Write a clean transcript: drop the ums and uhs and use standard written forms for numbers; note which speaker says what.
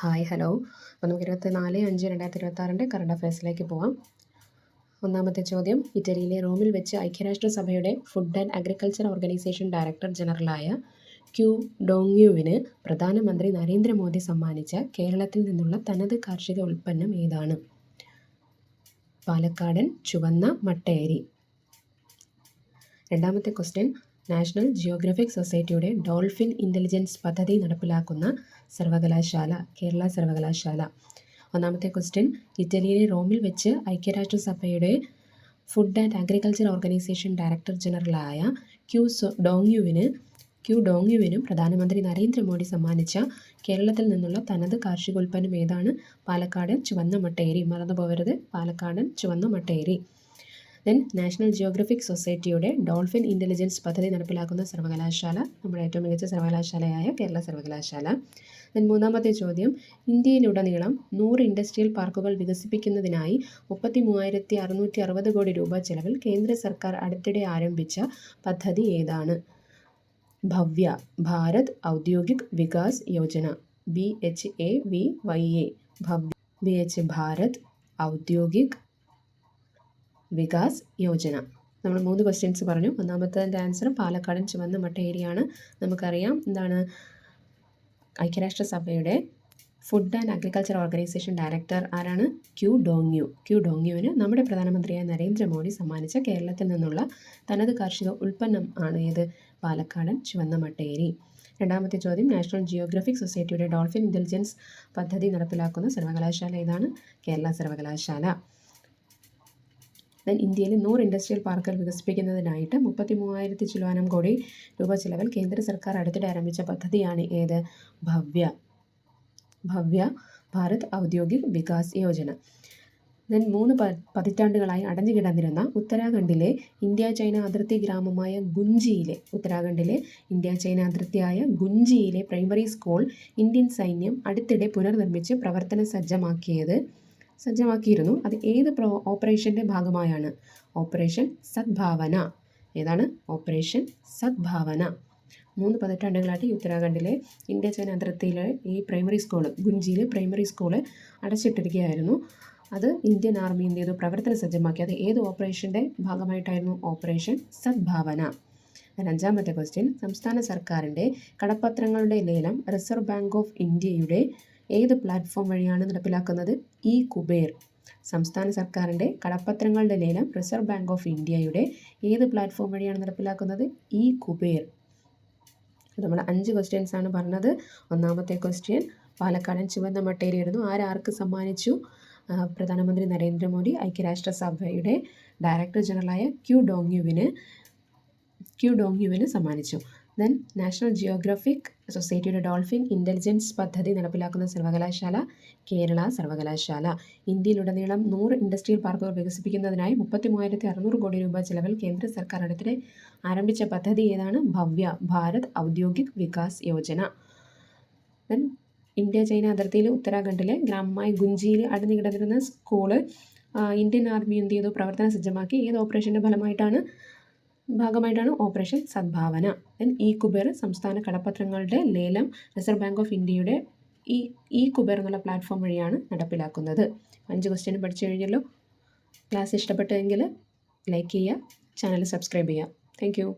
Speaker 1: Hi hello. അപ്പോൾ നമുക്ക് 24/5/2026 current അഫയേഴ്സിലേക്ക് പോവാം. ഒന്നാമത്തെ ചോദ്യം, ഇറ്റലിയിലെ റോമിൽ വെച്ച് ഐക്യരാഷ്ട്രസഭയുടെ food and agriculture organisation director ജനറലായ Q ഡോങ്യുവിന് പ്രധാനമന്ത്രി നരേന്ദ്രമോദി സമ്മാനിച്ച കേരളത്തിൽ നിന്നുള്ള തനത് കാർഷിക ഉൽപ്പന്നം ഏതാണ്? പാലക്കാടൻ ചുവന്ന മട്ടയരി. രണ്ടാമത്തെ ക്വസ്റ്റ്യൻ, നാഷണൽ ജിയോഗ്രഫിക് സൊസൈറ്റിയുടെ ഡോൾഫിൻ ഇൻ്റലിജൻസ് പദ്ധതി നടപ്പിലാക്കുന്ന സർവകലാശാല കേരള സർവകലാശാല. ഒന്നാമത്തെ ക്വസ്റ്റ്യൻ, ഇറ്റലിയിലെ റോമിൽ വെച്ച് ഐക്യരാഷ്ട്രസഭയുടെ food and agriculture organisation director ജനറലായ Q ഡോങ്യുവിനും പ്രധാനമന്ത്രി നരേന്ദ്രമോദി സമ്മാനിച്ച കേരളത്തിൽ നിന്നുള്ള തനത് കാർഷികോൽപ്പന്നം ഏതാണ്? പാലക്കാടൻ ചുവന്ന മട്ടയരി. മറന്നു പോകരുത്, പാലക്കാടൻ ചുവന്ന മട്ടയരി. ദെൻ, നാഷണൽ ജിയോഗ്രഫിക് സൊസൈറ്റിയുടെ ഡോൾഫിൻ ഇൻ്റലിജൻസ് പദ്ധതി നടപ്പിലാക്കുന്ന സർവകലാശാല നമ്മുടെ ഏറ്റവും മികച്ച സർവകലാശാലയായ കേരള സർവകലാശാല. ദെൻ, മൂന്നാമത്തെ ചോദ്യം, ഇന്ത്യയിലുടനീളം 100 ഇൻഡസ്ട്രിയൽ പാർക്കുകൾ വികസിപ്പിക്കുന്നതിനായി 33,660 കോടി രൂപ ചെലവിൽ കേന്ദ്ര സർക്കാർ അടുത്തിടെ ആരംഭിച്ച പദ്ധതി ഏതാണ്? ഭവ്യ, ഭാരത് ഔദ്യോഗിക് വികാസ് യോജന. BHAVYA, ഭവ്യ. BH, ഭാരത് ഔദ്യോഗിക് വികാസ് യോജന. നമ്മൾ 3 ക്വസ്റ്റ്യൻസ് പറഞ്ഞു. ഒന്നാമത്തതിൻ്റെ ആൻസർ പാലക്കാടൻ ചുവന്ന മട്ടയരിയാണ്. നമുക്കറിയാം എന്താണ് ഐക്യരാഷ്ട്രസഭയുടെ food and agriculture organisation director ആരാണ്? ക്യു ഡോങ്യുവിന് നമ്മുടെ പ്രധാനമന്ത്രിയായ നരേന്ദ്രമോദി സമ്മാനിച്ച കേരളത്തിൽ നിന്നുള്ള തനത് കാർഷിക ഉൽപ്പന്നം ആണ് ഏത്? പാലക്കാടൻ ചുവന്ന മട്ടയരി. രണ്ടാമത്തെ ചോദ്യം, നാഷണൽ ജിയോഗ്രഫിക് സൊസൈറ്റിയുടെ ഡോൾഫിൻ ഇൻ്റലിജൻസ് പദ്ധതി നടപ്പിലാക്കുന്ന സർവകലാശാല ഏതാണ്? കേരള സർവകലാശാല. ദെൻ, ഇന്ത്യയിൽ 100 ഇൻഡസ്ട്രിയൽ പാർക്കുകൾ വികസിപ്പിക്കുന്നതിനായിട്ട് 33,000 ചില്വാനം കോടി രൂപ ചിലവിൽ കേന്ദ്ര സർക്കാർ അടുത്തിടെ ആരംഭിച്ച പദ്ധതിയാണ് ഏത്? ഭവ്യ, ഭാരത് ഔദ്യോഗിക് വികാസ് യോജന. ദെൻ, 3 പതിറ്റാണ്ടുകളായി അടഞ്ഞു കിടന്നിരുന്ന ഉത്തരാഖണ്ഡിലെ ഇന്ത്യ ചൈന അതിർത്തി ഗ്രാമമായ ഗുഞ്ചിയിലെ പ്രൈമറി സ്കൂൾ ഇന്ത്യൻ സൈന്യം അടുത്തിടെ പുനർനിർമ്മിച്ച് പ്രവർത്തന സജ്ജമാക്കിയിരുന്നു. അത് ഏത് ഓപ്പറേഷൻ്റെ ഭാഗമായാണ്? ഓപ്പറേഷൻ സദ്ഭാവന. ഏതാണ്? ഓപ്പറേഷൻ സദ്ഭാവന. 3 പതിറ്റാണ്ടുകളായിട്ട് ഈ ഉത്തരാഖണ്ഡിലെ ഇന്ത്യ ചൈന അതിർത്തിയിലെ ഈ ഗുഞ്ചിയിലെ പ്രൈമറി സ്കൂള് അടച്ചിട്ടിരിക്കുകയായിരുന്നു. അത് ഇന്ത്യൻ ആർമി എന്ത് ചെയ്തു? പ്രവർത്തന സജ്ജമാക്കി. അത് ഏത് ഓപ്പറേഷൻ്റെ ഭാഗമായിട്ടായിരുന്നു? ഓപ്പറേഷൻ സദ്ഭാവന. അഞ്ചാമത്തെ ക്വസ്റ്റ്യൻ, സംസ്ഥാന സർക്കാരിൻ്റെ കടപ്പത്രങ്ങളുടെ ലേലം റിസർവ് ബാങ്ക് ഓഫ് ഇന്ത്യയുടെ ഏത് പ്ലാറ്റ്ഫോം വഴിയാണ് നടപ്പിലാക്കുന്നത്? ഇ-കുബേർ. സംസ്ഥാന സർക്കാരിൻ്റെ കടപ്പത്രങ്ങളുടെ ലേലം റിസർവ് ബാങ്ക് ഓഫ് ഇന്ത്യയുടെ ഏത് പ്ലാറ്റ്ഫോം വഴിയാണ് നടപ്പിലാക്കുന്നത്? ഇ-കുബേർ. നമ്മൾ 5 ക്വസ്റ്റ്യൻസ് ആണ് പറഞ്ഞത്. ഒന്നാമത്തെ ക്വസ്റ്റ്യൻ പാലക്കാടൻ ചുവന്ന മട്ടയരി ആയിരുന്നു. ആർക്ക് സമ്മാനിച്ചു? പ്രധാനമന്ത്രി നരേന്ദ്രമോദി ഐക്യരാഷ്ട്രസഭയുടെ ഡയറക്ടർ ജനറലായ ക്യു ഡോങ്യുവിന് സമ്മാനിച്ചു. ദെൻ, നാഷണൽ ജിയോഗ്രഫിക് സൊസൈറ്റിയുടെ ഡോൾഫിൻ ഇൻ്റലിജൻസ് പദ്ധതി നടപ്പിലാക്കുന്ന സർവകലാശാല കേരള സർവകലാശാല. ഇന്ത്യയിലുടനീളം 100 ഇൻഡസ്ട്രിയൽ പാർക്കുകൾ വികസിപ്പിക്കുന്നതിനായി 33,600 കോടി രൂപ ചെലവിൽ കേന്ദ്ര സർക്കാർ അടുത്തിടെ ആരംഭിച്ച പദ്ധതി ഏതാണ്? Bhavya, Bharat Audyogik Vikas Yojana. Then, India China അതിർത്തിയിൽ ഉത്തരാഖണ്ഡിലെ ഗ്രാമമായ ഗുഞ്ചിയിൽ അടഞ്ഞു കിടന്നിരുന്ന സ്കൂള് ഇന്ത്യൻ ആർമി എന്ത് ചെയ്തു? പ്രവർത്തന സജ്ജമാക്കി. ഏത് ഓപ്പറേഷൻ്റെ ഭാഗമായിട്ടാണ്? ഓപ്പറേഷൻ സദ്ഭാവന. ദെൻ, ഇ-കുബേർ സംസ്ഥാന കടപ്പത്രങ്ങളുടെ ലേലം റിസർവ് ബാങ്ക് ഓഫ് ഇന്ത്യയുടെ ഇ-കുബേർ എന്നുള്ള പ്ലാറ്റ്ഫോം വഴിയാണ് നടപ്പിലാക്കുന്നത്. 5 ക്വസ്റ്റ്യൻ പഠിച്ചു കഴിഞ്ഞല്ലോ. ക്ലാസ് ഇഷ്ടപ്പെട്ടെങ്കിൽ ലൈക്ക് ചെയ്യുക, ചാനൽ സബ്സ്ക്രൈബ് ചെയ്യുക. Thank you.